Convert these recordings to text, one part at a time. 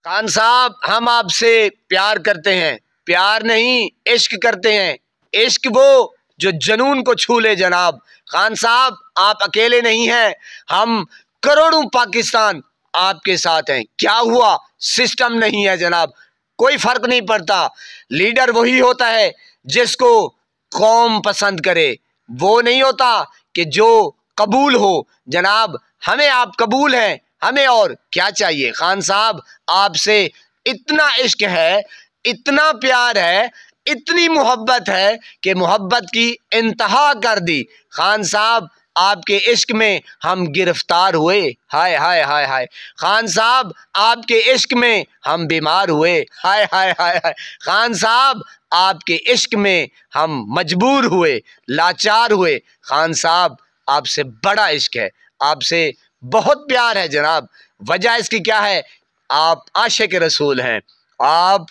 खान साहब, हम आपसे प्यार करते हैं, प्यार नहीं इश्क करते हैं। इश्क वो जो जनून को छू ले जनाब। खान साहब, आप अकेले नहीं हैं, हम करोड़ों पाकिस्तान आपके साथ हैं। क्या हुआ, सिस्टम नहीं है जनाब, कोई फर्क नहीं पड़ता। लीडर वही होता है जिसको कौम पसंद करे, वो नहीं होता कि जो कबूल हो। जनाब, हमें आप कबूल हैं, हमें और क्या चाहिए। खान साहब, आपसे इतना इश्क है, इतना प्यार है, इतनी मोहब्बत है कि मोहब्बत की इंतहा कर दी। खान साहब, आपके इश्क में हम गिरफ्तार हुए, हाय हाय हाय हाय। खान साहब, आपके इश्क में हम बीमार हुए, हाय हाय हाय हाय। खान साहब, आपके इश्क में हम मजबूर हुए, लाचार हुए। खान साहब, आपसे बड़ा इश्क है, आपसे बहुत प्यार है जनाब। वजह इसकी क्या है, आप आशिक रसूल हैं, आप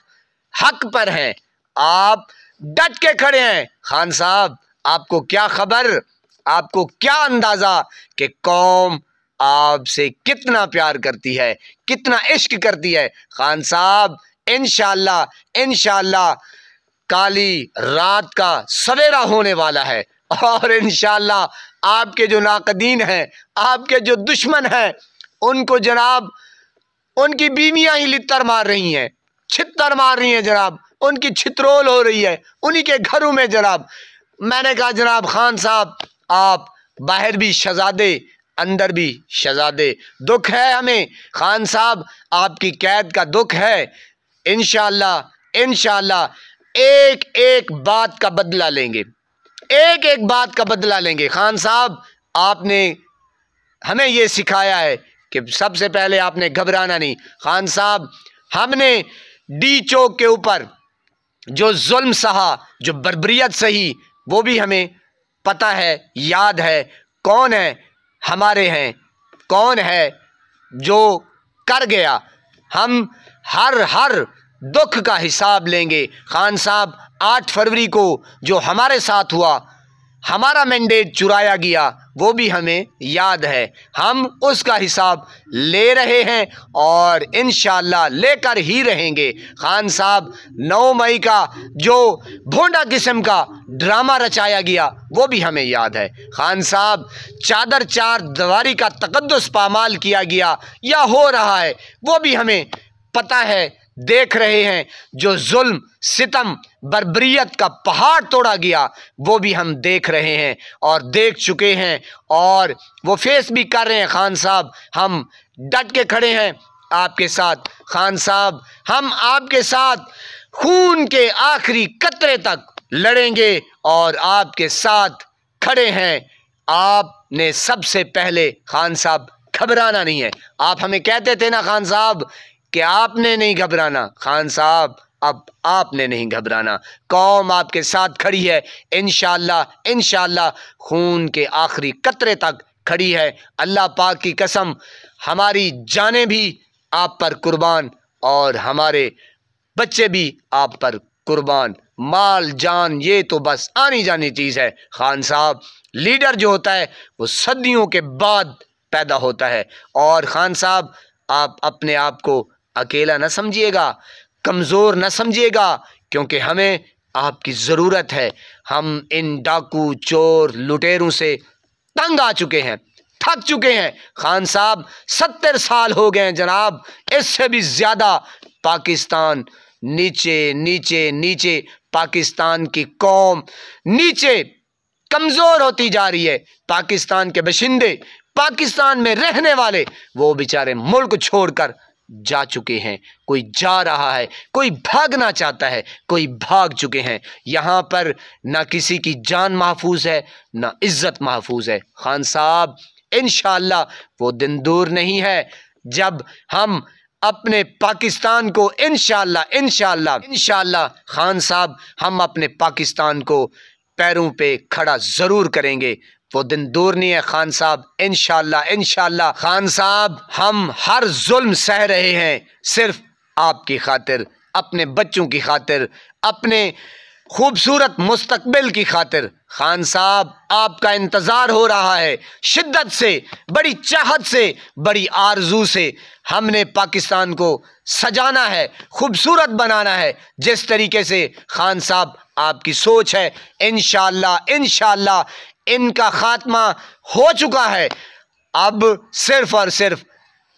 हक पर हैं, आप डट के खड़े हैं। खान साहब, आपको क्या खबर, आपको क्या अंदाजा कि कौम आपसे कितना प्यार करती है, कितना इश्क करती है। खान साहब, इंशाअल्लाह इंशाअल्लाह काली रात का सवेरा होने वाला है और इंशाअल्लाह आपके जो नाकदीन हैं, आपके जो दुश्मन हैं, उनको जनाब उनकी बीवियां ही लित्तर मार रही हैं, छित्तर मार रही हैं जनाब, उनकी छित्रोल हो रही है उन्हीं के घरों में जनाब। मैंने कहा जनाब खान साहब, आप बाहर भी शहजादे, अंदर भी शहजादे। दुख है हमें खान साहब, आपकी कैद का दुख है। इंशाअल्लाह इंशाअल्लाह एक एक बात का बदला लेंगे, एक एक बात का बदला लेंगे। खान साहब, आपने हमें ये सिखाया है कि सबसे पहले आपने घबराना नहीं। खान साहब, हमने डी चौक के ऊपर जो जुल्म सहा, जो बर्बरियत सही, वो भी हमें पता है, याद है। कौन है हमारे हैं, कौन है जो कर गया। हम हर दुख का हिसाब लेंगे। खान साहब, 8 फरवरी को जो हमारे साथ हुआ, हमारा मैंडेट चुराया गया, वो भी हमें याद है। हम उसका हिसाब ले रहे हैं और इंशाअल्लाह लेकर ही रहेंगे। खान साहब, 9 मई का जो भोंडा किस्म का ड्रामा रचाया गया, वो भी हमें याद है। खान साहब, चादर चार दीवारी का तकद्दुस पामाल किया गया या हो रहा है, वो भी हमें पता है, देख रहे हैं। जो जुल्म सितम बर्बरियत का पहाड़ तोड़ा गया, वो भी हम देख रहे हैं और देख चुके हैं और वो फेस भी कर रहे हैं। खान साहब, हम डट के खड़े हैं आपके साथ। खान साहब, हम आपके साथ खून के आखिरी कतरे तक लड़ेंगे और आपके साथ खड़े हैं। आपने सबसे पहले खान साहब घबराना नहीं है। आप हमें कहते थे ना खान साहब कि आपने नहीं घबराना। खान साहब, अब आपने नहीं घबराना, कौम आपके साथ खड़ी है। इंशाअल्लाह इंशाअल्लाह खून के आखिरी कतरे तक खड़ी है। अल्लाह पाक की कसम, हमारी जानें भी आप पर कुर्बान और हमारे बच्चे भी आप पर कुर्बान। माल जान ये तो बस आनी जानी चीज़ है। खान साहब, लीडर जो होता है वो सदियों के बाद पैदा होता है। और खान साहब, आप अपने आप को अकेला न समझिएगा, कमज़ोर न समझिएगा, क्योंकि हमें आपकी ज़रूरत है। हम इन डाकू चोर लुटेरों से तंग आ चुके हैं, थक चुके हैं। खान साहब, 70 साल हो गए हैं जनाब, इससे भी ज़्यादा पाकिस्तान नीचे नीचे नीचे, पाकिस्तान की कौम नीचे कमज़ोर होती जा रही है। पाकिस्तान के बाशिंदे, पाकिस्तान में रहने वाले, वो बेचारे मुल्क छोड़कर जा चुके हैं। कोई जा रहा है, कोई भागना चाहता है, कोई भाग चुके हैं। यहाँ पर ना किसी की जान महफूज है, ना इज्जत महफूज है। खान साहब, इंशाअल्लाह वो दिन दूर नहीं है जब हम अपने पाकिस्तान को इंशाअल्लाह इंशाअल्लाह इंशाअल्लाह खान साहब, हम अपने पाकिस्तान को पैरों पे खड़ा ज़रूर करेंगे। वो दिन दूर नहीं है खान साहब, इंशाअल्लाह इंशाअल्लाह। खान साहब, हम हर जुल्म सह रहे हैं सिर्फ आपकी खातिर, अपने बच्चों की खातिर, अपने खूबसूरत मुस्तकबिल की खातिर खान साहब आपका इंतज़ार हो रहा है शिद्दत से, बड़ी चाहत से, बड़ी आरजू से। हमने पाकिस्तान को सजाना है, खूबसूरत बनाना है, जिस तरीके से खान साहब आपकी सोच है। इंशाअल्लाह इंशाअल्लाह इनका खात्मा हो चुका है। अब सिर्फ और सिर्फ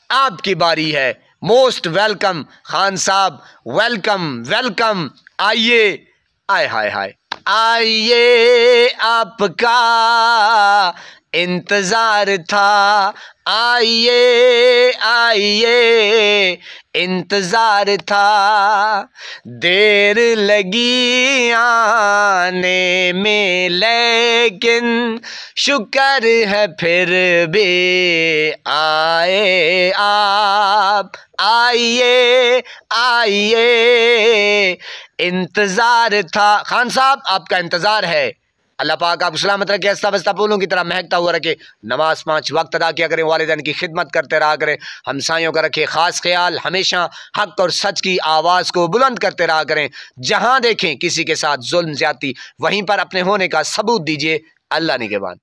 आपकी बारी है। मोस्ट वेलकम खान साहब, वेलकम वेलकम। आइए, आय हाय हाय, आइए आपका इंतजार था, आइए आइए इंतजार था, देर लगी आने में लेकिन शुक्र है फिर भी आए आप, आइए आइए इंतजार था। खान साहब आपका इंतजार है। अल्लाह पाक आपको सलामत रखे, हंसता बसता फूलों की तरह महकता हुआ रखे। नमाज 5 वक्त अदा किया करें, वालिदैन की खिदमत करते रहा करें, हमसायों का रखे खास ख्याल, हमेशा हक और सच की आवाज़ को बुलंद करते रहा करें। जहां देखें किसी के साथ जुल्म ज्यादती, वहीं पर अपने होने का सबूत दीजिए। अल्लाह निगहबान।